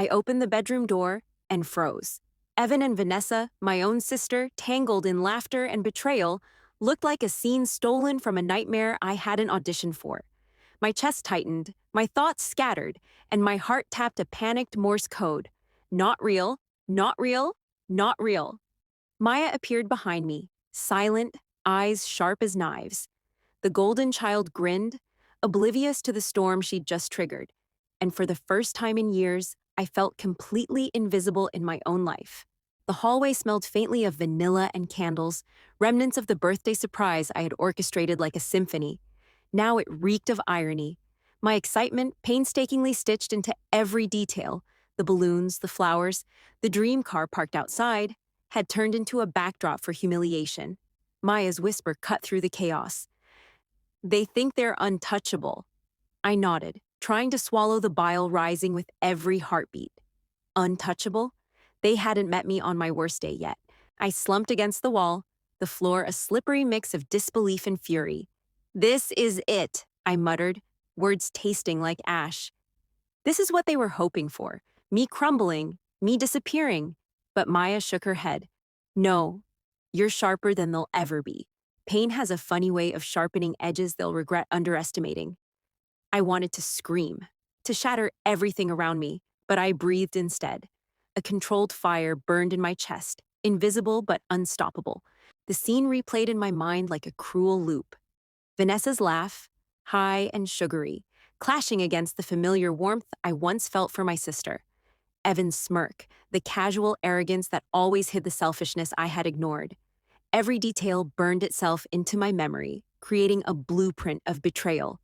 I opened the bedroom door and froze. Evan and Vanessa, my own sister, tangled in laughter and betrayal, looked like a scene stolen from a nightmare I hadn't auditioned for. My chest tightened, my thoughts scattered, and my heart tapped a panicked Morse code. Not real, not real, not real. Maya appeared behind me, silent, eyes sharp as knives. The golden child grinned, oblivious to the storm she'd just triggered. And for the first time in years, I felt completely invisible in my own life. The hallway smelled faintly of vanilla and candles, remnants of the birthday surprise I had orchestrated like a symphony. Now it reeked of irony. My excitement, painstakingly stitched into every detail, the balloons, the flowers, the dream car parked outside, had turned into a backdrop for humiliation. Maya's whisper cut through the chaos. They think they're untouchable. I nodded, trying to swallow the bile rising with every heartbeat. Untouchable? They hadn't met me on my worst day yet. I slumped against the wall, the floor a slippery mix of disbelief and fury. This is it, I muttered, words tasting like ash. This is what they were hoping for, me crumbling, me disappearing. But Maya shook her head. No, you're sharper than they'll ever be. Pain has a funny way of sharpening edges they'll regret underestimating. I wanted to scream, to shatter everything around me, but I breathed instead. A controlled fire burned in my chest, invisible but unstoppable. The scene replayed in my mind like a cruel loop. Vanessa's laugh, high and sugary, clashing against the familiar warmth I once felt for my sister. Evan's smirk, the casual arrogance that always hid the selfishness I had ignored. Every detail burned itself into my memory, creating a blueprint of betrayal.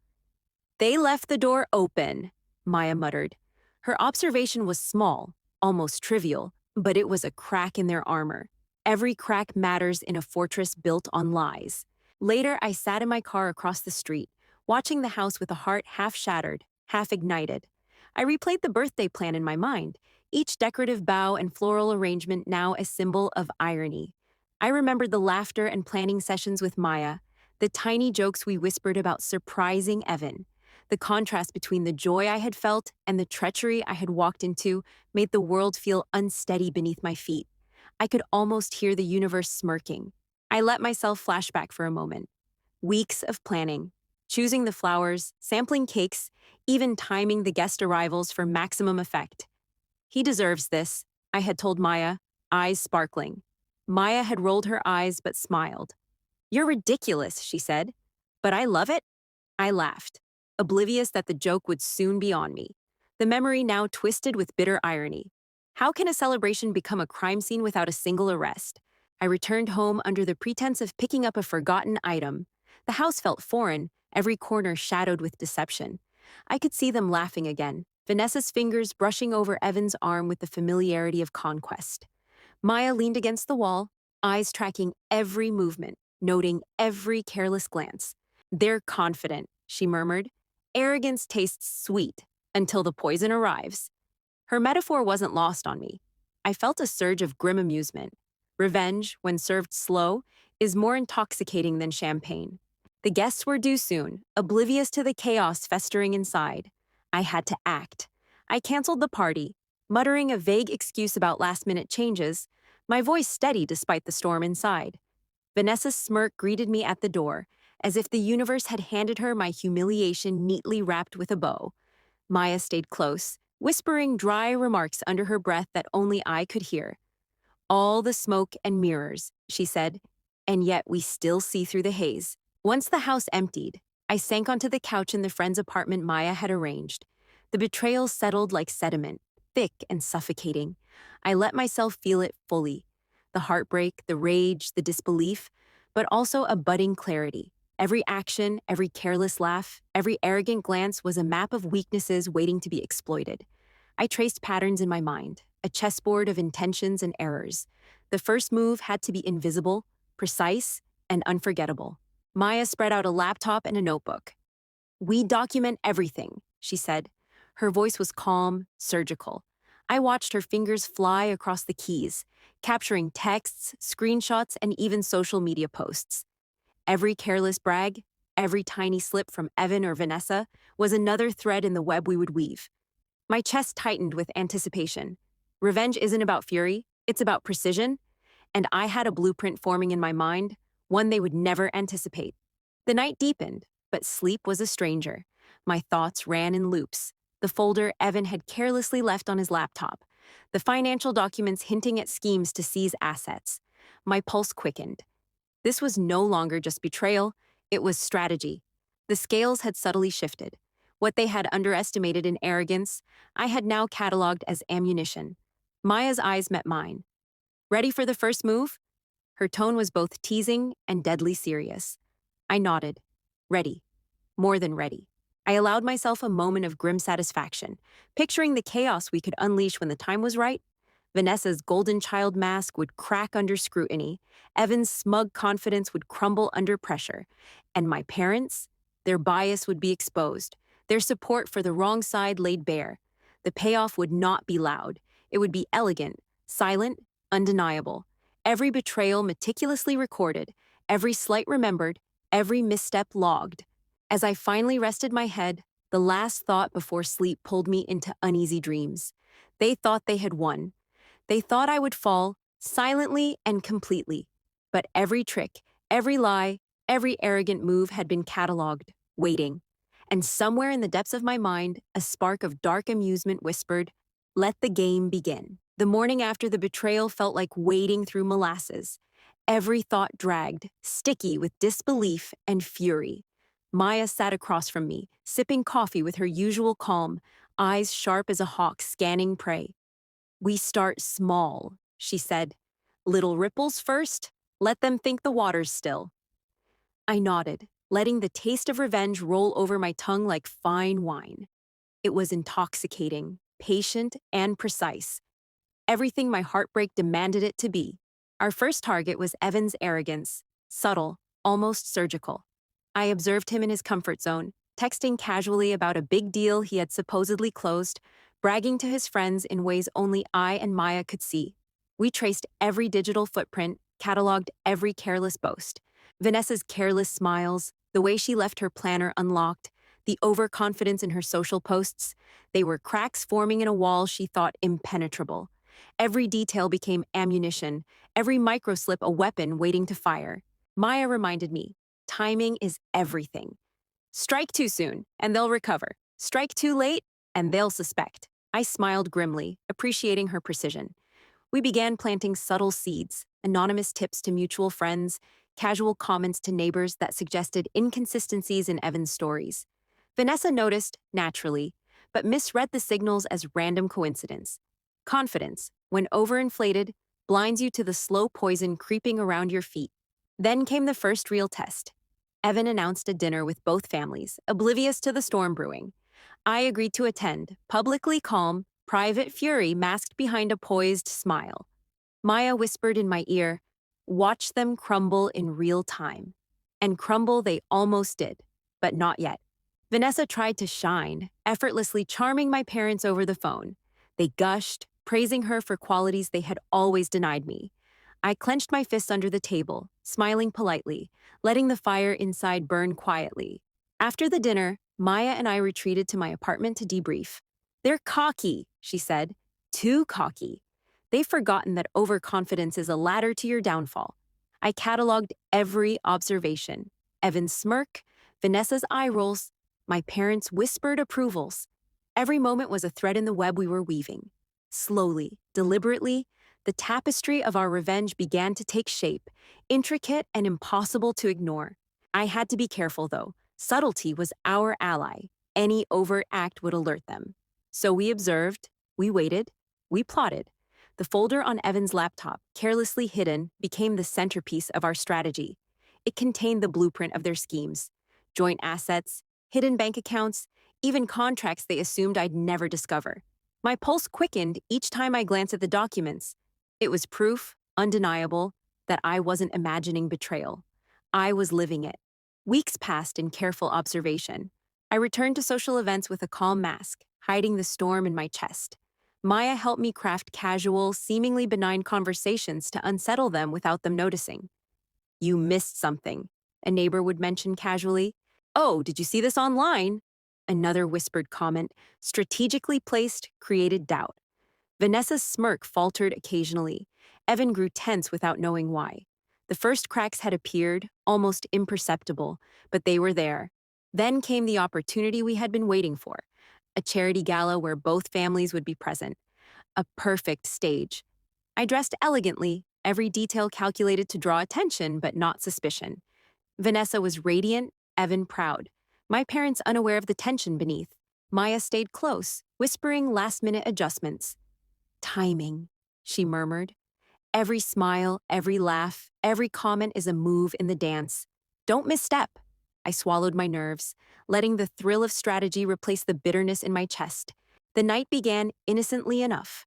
They left the door open, Maya muttered. Her observation was small, almost trivial, but it was a crack in their armor. Every crack matters in a fortress built on lies. Later, I sat in my car across the street, watching the house with a heart half shattered, half ignited. I replayed the birthday plan in my mind, each decorative bow and floral arrangement now a symbol of irony. I remembered the laughter and planning sessions with Maya, the tiny jokes we whispered about surprising Evan. The contrast between the joy I had felt and the treachery I had walked into made the world feel unsteady beneath my feet. I could almost hear the universe smirking. I let myself flash back for a moment. Weeks of planning, choosing the flowers, sampling cakes, even timing the guest arrivals for maximum effect. He deserves this, I had told Maya, eyes sparkling. Maya had rolled her eyes but smiled. You're ridiculous, she said. But I love it. I laughed, oblivious that the joke would soon be on me. The memory now twisted with bitter irony. How can a celebration become a crime scene without a single arrest? I returned home under the pretense of picking up a forgotten item. The house felt foreign, every corner shadowed with deception. I could see them laughing again, Vanessa's fingers brushing over Evan's arm with the familiarity of conquest. Maya leaned against the wall, eyes tracking every movement, noting every careless glance. They're confident, she murmured. Arrogance tastes sweet until the poison arrives. Her metaphor wasn't lost on me. I felt a surge of grim amusement. Revenge, when served slow, is more intoxicating than champagne. The guests were due soon, oblivious to the chaos festering inside. I had to act. I canceled the party, muttering a vague excuse about last-minute changes, my voice steady despite the storm inside. Vanessa's smirk greeted me at the door, as if the universe had handed her my humiliation neatly wrapped with a bow. Maya stayed close, whispering dry remarks under her breath that only I could hear. All the smoke and mirrors, she said, and yet we still see through the haze. Once the house emptied, I sank onto the couch in the friend's apartment Maya had arranged. The betrayal settled like sediment, thick and suffocating. I let myself feel it fully. The heartbreak, the rage, the disbelief, but also a budding clarity. Every action, every careless laugh, every arrogant glance was a map of weaknesses waiting to be exploited. I traced patterns in my mind, a chessboard of intentions and errors. The first move had to be invisible, precise, and unforgettable. Maya spread out a laptop and a notebook. We document everything, she said. Her voice was calm, surgical. I watched her fingers fly across the keys, capturing texts, screenshots, and even social media posts. Every careless brag, every tiny slip from Evan or Vanessa was another thread in the web we would weave. My chest tightened with anticipation. Revenge isn't about fury, it's about precision, and I had a blueprint forming in my mind, one they would never anticipate. The night deepened, but sleep was a stranger. My thoughts ran in loops. The folder Evan had carelessly left on his laptop, the financial documents hinting at schemes to seize assets. My pulse quickened. This was no longer just betrayal, it was strategy. The scales had subtly shifted. What they had underestimated in arrogance, I had now cataloged as ammunition. Maya's eyes met mine. Ready for the first move? Her tone was both teasing and deadly serious. I nodded. Ready. More than ready. I allowed myself a moment of grim satisfaction, picturing the chaos we could unleash when the time was right. Vanessa's golden child mask would crack under scrutiny, Evan's smug confidence would crumble under pressure, and my parents? Their bias would be exposed, their support for the wrong side laid bare. The payoff would not be loud. It would be elegant, silent, undeniable. Every betrayal meticulously recorded, every slight remembered, every misstep logged. As I finally rested my head, the last thought before sleep pulled me into uneasy dreams. They thought they had won. They thought I would fall, silently and completely. But every trick, every lie, every arrogant move had been catalogued, waiting. And somewhere in the depths of my mind, a spark of dark amusement whispered, "Let the game begin." The morning after the betrayal felt like wading through molasses. Every thought dragged, sticky with disbelief and fury. Maya sat across from me, sipping coffee with her usual calm, eyes sharp as a hawk scanning prey. "We start small," she said. "Little ripples first. Let them think the water's still." I nodded, letting the taste of revenge roll over my tongue like fine wine. It was intoxicating, patient, and precise. Everything my heartbreak demanded it to be. Our first target was Evan's arrogance, subtle, almost surgical. I observed him in his comfort zone, texting casually about a big deal he had supposedly closed, bragging to his friends in ways only I and Maya could see. We traced every digital footprint, cataloged every careless boast. Vanessa's careless smiles, the way she left her planner unlocked, the overconfidence in her social posts, they were cracks forming in a wall she thought impenetrable. Every detail became ammunition, every microslip a weapon waiting to fire. Maya reminded me, timing is everything. Strike too soon, and they'll recover. Strike too late, and they'll suspect. I smiled grimly, appreciating her precision. We began planting subtle seeds, anonymous tips to mutual friends, casual comments to neighbors that suggested inconsistencies in Evan's stories. Vanessa noticed, naturally, but misread the signals as random coincidence. Confidence, when overinflated, blinds you to the slow poison creeping around your feet. Then came the first real test. Evan announced a dinner with both families, oblivious to the storm brewing. I agreed to attend, publicly calm, private fury masked behind a poised smile. Maya whispered in my ear, "Watch them crumble in real time." And crumble they almost did, but not yet. Vanessa tried to shine, effortlessly charming my parents over the phone. They gushed, praising her for qualities they had always denied me. I clenched my fists under the table, smiling politely, letting the fire inside burn quietly. After the dinner, Maya and I retreated to my apartment to debrief. "They're cocky," she said. "Too cocky. They've forgotten that overconfidence is a ladder to your downfall." I cataloged every observation. Evan's smirk, Vanessa's eye rolls, my parents' whispered approvals. Every moment was a thread in the web we were weaving. Slowly, deliberately, the tapestry of our revenge began to take shape, intricate and impossible to ignore. I had to be careful, though. Subtlety was our ally. Any overt act would alert them. So we observed, we waited, we plotted. The folder on Evan's laptop, carelessly hidden, became the centerpiece of our strategy. It contained the blueprint of their schemes: joint assets, hidden bank accounts, even contracts they assumed I'd never discover. My pulse quickened each time I glanced at the documents. It was proof, undeniable, that I wasn't imagining betrayal. I was living it. Weeks passed in careful observation. I returned to social events with a calm mask, hiding the storm in my chest. Maya helped me craft casual, seemingly benign conversations to unsettle them without them noticing. "You missed something," a neighbor would mention casually. "Oh, did you see this online?" Another whispered comment, strategically placed, created doubt. Vanessa's smirk faltered occasionally. Evan grew tense without knowing why. The first cracks had appeared, almost imperceptible, but they were there. Then came the opportunity we had been waiting for, a charity gala where both families would be present. A perfect stage. I dressed elegantly, every detail calculated to draw attention but not suspicion. Vanessa was radiant, Evan proud. My parents unaware of the tension beneath. Maya stayed close, whispering last-minute adjustments. Timing, she murmured. Every smile, every laugh, every comment is a move in the dance. Don't misstep. I swallowed my nerves, letting the thrill of strategy replace the bitterness in my chest. The night began innocently enough.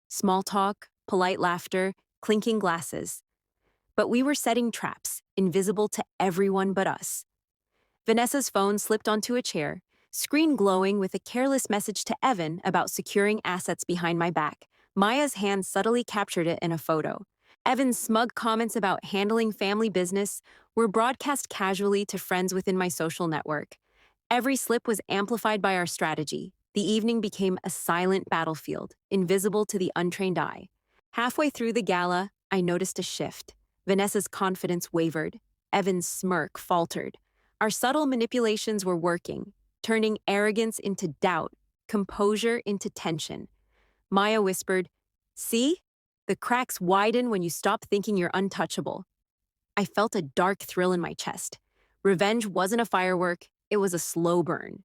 Small talk, polite laughter, clinking glasses. But we were setting traps, invisible to everyone but us. Vanessa's phone slipped onto a chair, screen glowing with a careless message to Evan about securing assets behind my back. Maya's hand subtly captured it in a photo. Evan's smug comments about handling family business were broadcast casually to friends within my social network. Every slip was amplified by our strategy. The evening became a silent battlefield, invisible to the untrained eye. Halfway through the gala, I noticed a shift. Vanessa's confidence wavered. Evan's smirk faltered. Our subtle manipulations were working, turning arrogance into doubt, composure into tension. Maya whispered, "See? The cracks widen when you stop thinking you're untouchable." I felt a dark thrill in my chest. Revenge wasn't a firework, it was a slow burn.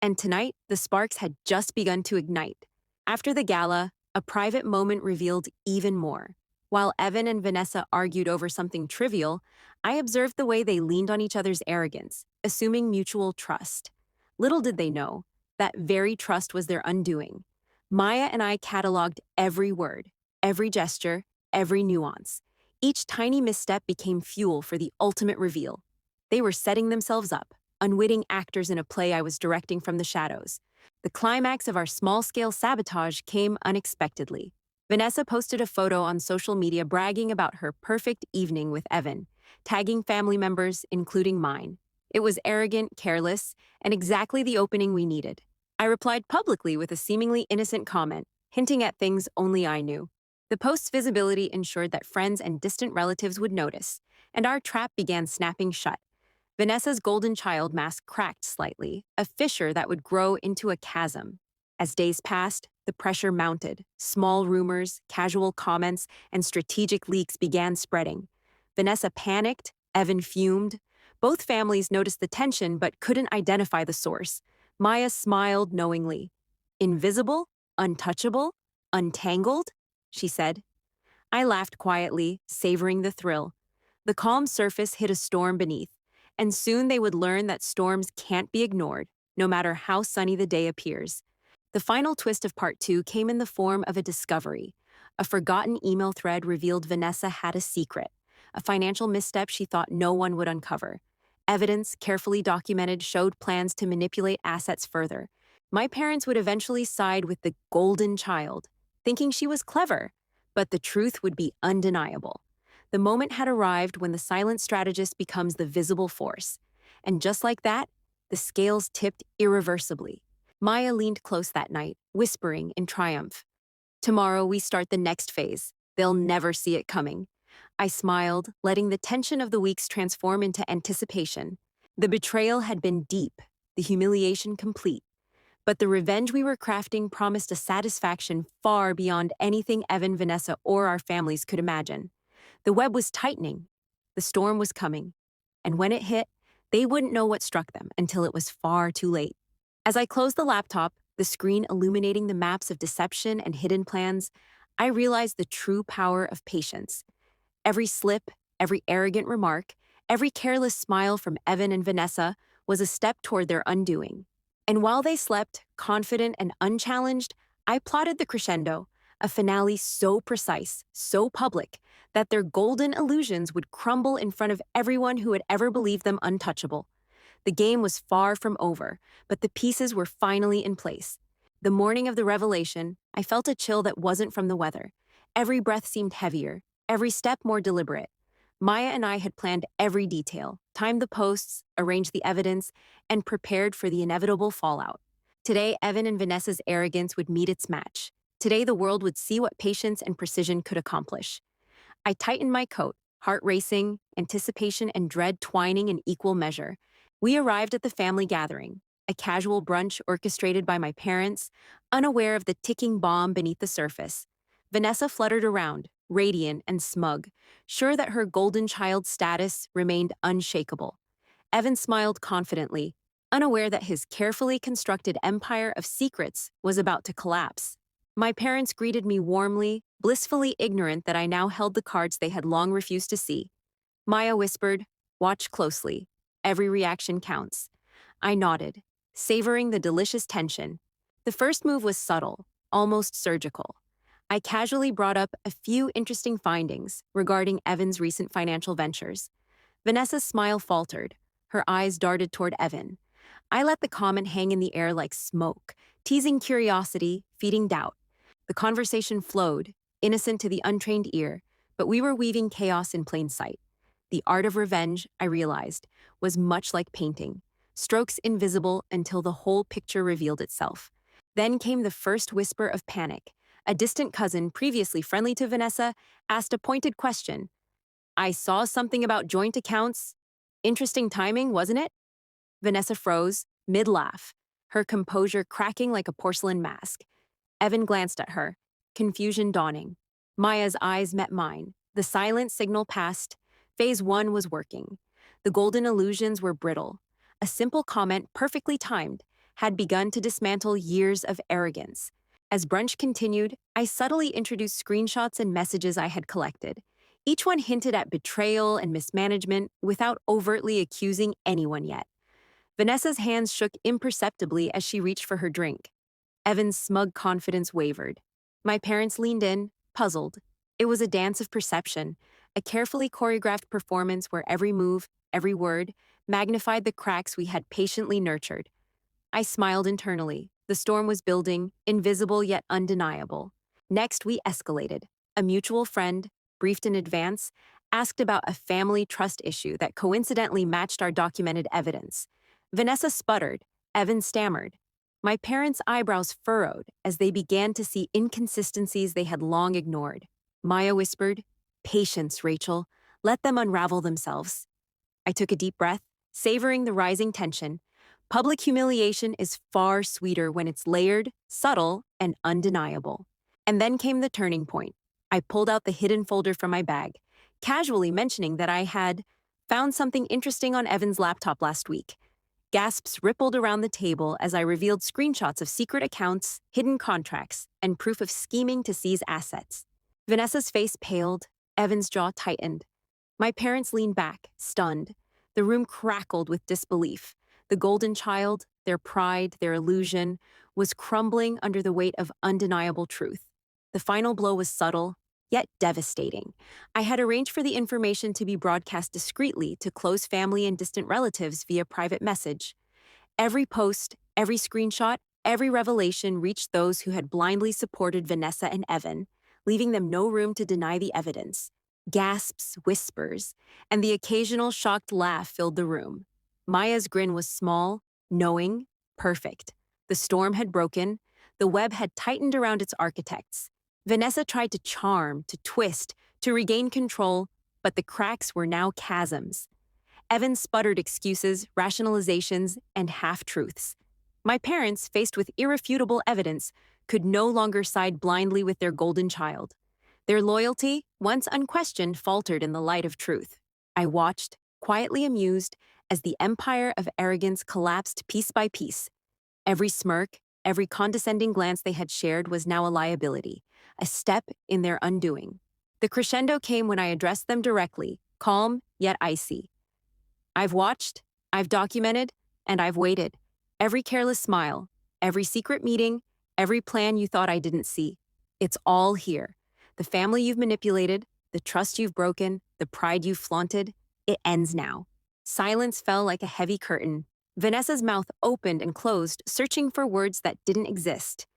And tonight, the sparks had just begun to ignite. After the gala, a private moment revealed even more. While Evan and Vanessa argued over something trivial, I observed the way they leaned on each other's arrogance, assuming mutual trust. Little did they know, that very trust was their undoing. Maya and I cataloged every word, every gesture, every nuance. Each tiny misstep became fuel for the ultimate reveal. They were setting themselves up, unwitting actors in a play I was directing from the shadows. The climax of our small-scale sabotage came unexpectedly. Vanessa posted a photo on social media bragging about her perfect evening with Evan, tagging family members, including mine. It was arrogant, careless, and exactly the opening we needed. I replied publicly with a seemingly innocent comment, hinting at things only I knew. The post's visibility ensured that friends and distant relatives would notice, and our trap began snapping shut. Vanessa's golden child mask cracked slightly, a fissure that would grow into a chasm. As days passed, the pressure mounted. Small rumors, casual comments, and strategic leaks began spreading. Vanessa panicked, Evan fumed. Both families noticed the tension but couldn't identify the source. Maya smiled knowingly. "Invisible? Untouchable? Untangled?" she said. I laughed quietly, savoring the thrill. The calm surface hid a storm beneath, and soon they would learn that storms can't be ignored, no matter how sunny the day appears. The final twist of part 2 came in the form of a discovery. A forgotten email thread revealed Vanessa had a secret, a financial misstep she thought no one would uncover. Evidence, carefully documented, showed plans to manipulate assets further. My parents would eventually side with the golden child, thinking she was clever, but the truth would be undeniable. The moment had arrived when the silent strategist becomes the visible force. And just like that, the scales tipped irreversibly. Maya leaned close that night, whispering in triumph. "Tomorrow we start the next phase. They'll never see it coming." I smiled, letting the tension of the weeks transform into anticipation. The betrayal had been deep, the humiliation complete. But the revenge we were crafting promised a satisfaction far beyond anything Evan, Vanessa, or our families could imagine. The web was tightening. The storm was coming. And when it hit, they wouldn't know what struck them until it was far too late. As I closed the laptop, the screen illuminating the maps of deception and hidden plans, I realized the true power of patience. Every slip, every arrogant remark, every careless smile from Evan and Vanessa was a step toward their undoing. And while they slept, confident and unchallenged, I plotted the crescendo, a finale so precise, so public, that their golden illusions would crumble in front of everyone who had ever believed them untouchable. The game was far from over, but the pieces were finally in place. The morning of the revelation, I felt a chill that wasn't from the weather. Every breath seemed heavier, every step more deliberate. Maya and I had planned every detail, timed the posts, arranged the evidence, and prepared for the inevitable fallout. Today, Evan and Vanessa's arrogance would meet its match. Today, the world would see what patience and precision could accomplish. I tightened my coat, heart racing, anticipation and dread twining in equal measure. We arrived at the family gathering, a casual brunch orchestrated by my parents, unaware of the ticking bomb beneath the surface. Vanessa fluttered around, radiant and smug, sure that her golden child status remained unshakable. Evan smiled confidently, unaware that his carefully constructed empire of secrets was about to collapse. My parents greeted me warmly, blissfully ignorant that I now held the cards they had long refused to see. Maya whispered, "Watch closely. Every reaction counts." I nodded, savoring the delicious tension. The first move was subtle, almost surgical. I casually brought up a few interesting findings regarding Evan's recent financial ventures. Vanessa's smile faltered. Her eyes darted toward Evan. I let the comment hang in the air like smoke, teasing curiosity, feeding doubt. The conversation flowed, innocent to the untrained ear, but we were weaving chaos in plain sight. The art of revenge, I realized, was much like painting, strokes invisible until the whole picture revealed itself. Then came the first whisper of panic. A distant cousin, previously friendly to Vanessa, asked a pointed question. "I saw something about joint accounts. Interesting timing, wasn't it?" Vanessa froze, mid-laugh, her composure cracking like a porcelain mask. Evan glanced at her, confusion dawning. Maya's eyes met mine. The silent signal passed. Phase 1 was working. The golden illusions were brittle. A simple comment, perfectly timed, had begun to dismantle years of arrogance. As brunch continued, I subtly introduced screenshots and messages I had collected. Each one hinted at betrayal and mismanagement without overtly accusing anyone yet. Vanessa's hands shook imperceptibly as she reached for her drink. Evan's smug confidence wavered. My parents leaned in, puzzled. It was a dance of perception, a carefully choreographed performance where every move, every word, magnified the cracks we had patiently nurtured. I smiled internally. The storm was building, invisible yet undeniable. Next, we escalated. A mutual friend, briefed in advance, asked about a family trust issue that coincidentally matched our documented evidence. Vanessa sputtered. Evan stammered. My parents' eyebrows furrowed as they began to see inconsistencies they had long ignored. Maya whispered, "Patience, Rachel. Let them unravel themselves." I took a deep breath, savoring the rising tension. Public humiliation is far sweeter when it's layered, subtle, and undeniable. And then came the turning point. I pulled out the hidden folder from my bag, casually mentioning that I had found something interesting on Evan's laptop last week. Gasps rippled around the table as I revealed screenshots of secret accounts, hidden contracts, and proof of scheming to seize assets. Vanessa's face paled, Evan's jaw tightened. My parents leaned back, stunned. The room crackled with disbelief. The golden child, their pride, their illusion, was crumbling under the weight of undeniable truth. The final blow was subtle, yet devastating. I had arranged for the information to be broadcast discreetly to close family and distant relatives via private message. Every post, every screenshot, every revelation reached those who had blindly supported Vanessa and Evan, leaving them no room to deny the evidence. Gasps, whispers, and the occasional shocked laugh filled the room. Maya's grin was small, knowing, perfect. The storm had broken. The web had tightened around its architects. Vanessa tried to charm, to twist, to regain control, but the cracks were now chasms. Evan sputtered excuses, rationalizations, and half-truths. My parents, faced with irrefutable evidence, could no longer side blindly with their golden child. Their loyalty, once unquestioned, faltered in the light of truth. I watched, quietly amused, as the empire of arrogance collapsed piece by piece. Every smirk, every condescending glance they had shared was now a liability, a step in their undoing. The crescendo came when I addressed them directly, calm yet icy. "I've watched, I've documented, and I've waited. Every careless smile, every secret meeting, every plan you thought I didn't see. It's all here. The family you've manipulated, the trust you've broken, the pride you've flaunted, it ends now." Silence fell like a heavy curtain. Vanessa's mouth opened and closed, searching for words that didn't exist.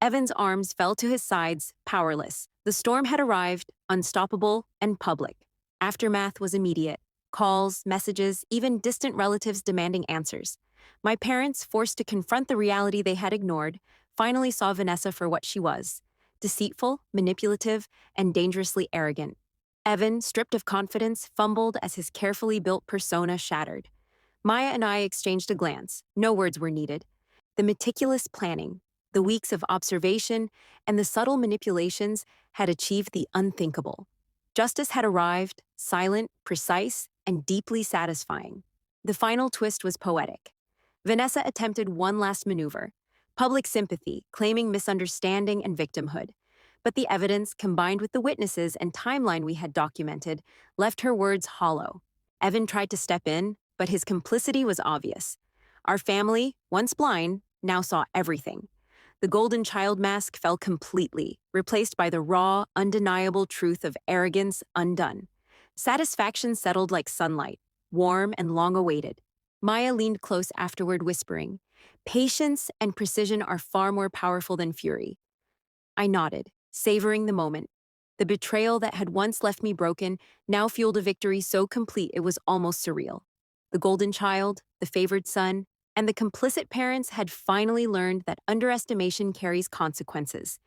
Evan's arms fell to his sides, powerless. The storm had arrived, unstoppable and public. Aftermath was immediate. Calls, messages, even distant relatives demanding answers. My parents, forced to confront the reality they had ignored, finally saw Vanessa for what she was: deceitful, manipulative, and dangerously arrogant. Evan, stripped of confidence, fumbled as his carefully built persona shattered. Maya and I exchanged a glance. No words were needed. The meticulous planning, the weeks of observation, and the subtle manipulations had achieved the unthinkable. Justice had arrived, silent, precise, and deeply satisfying. The final twist was poetic. Vanessa attempted one last maneuver: public sympathy, claiming misunderstanding and victimhood. But the evidence, combined with the witnesses and timeline we had documented, left her words hollow. Evan tried to step in, but his complicity was obvious. Our family, once blind, now saw everything. The golden child mask fell completely, replaced by the raw, undeniable truth of arrogance undone. Satisfaction settled like sunlight, warm and long awaited. Maya leaned close afterward, whispering, "Patience and precision are far more powerful than fury." I nodded, savoring the moment. The betrayal that had once left me broken now fueled a victory so complete it was almost surreal. The golden child, the favored son, and the complicit parents had finally learned that underestimation carries consequences.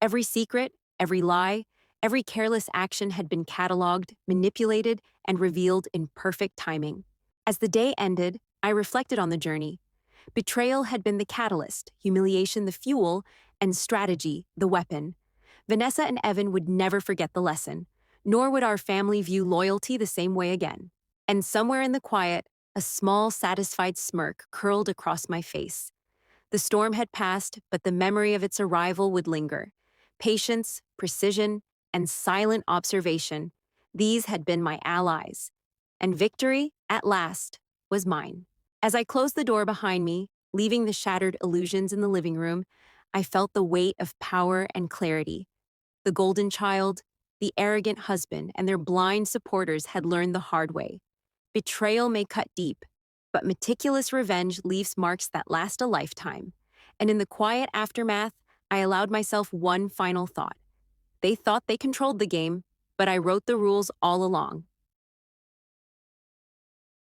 Every secret, every lie, every careless action had been cataloged, manipulated, and revealed in perfect timing. As the day ended, I reflected on the journey. Betrayal had been the catalyst, humiliation the fuel, and strategy the weapon. Vanessa and Evan would never forget the lesson, nor would our family view loyalty the same way again. And somewhere in the quiet, a small, satisfied smirk curled across my face. The storm had passed, but the memory of its arrival would linger. Patience, precision, and silent observation, these had been my allies. And victory, at last, was mine. As I closed the door behind me, leaving the shattered illusions in the living room, I felt the weight of power and clarity. The golden child, the arrogant husband, and their blind supporters had learned the hard way. Betrayal may cut deep, but meticulous revenge leaves marks that last a lifetime. And in the quiet aftermath, I allowed myself one final thought. They thought they controlled the game, but I wrote the rules all along.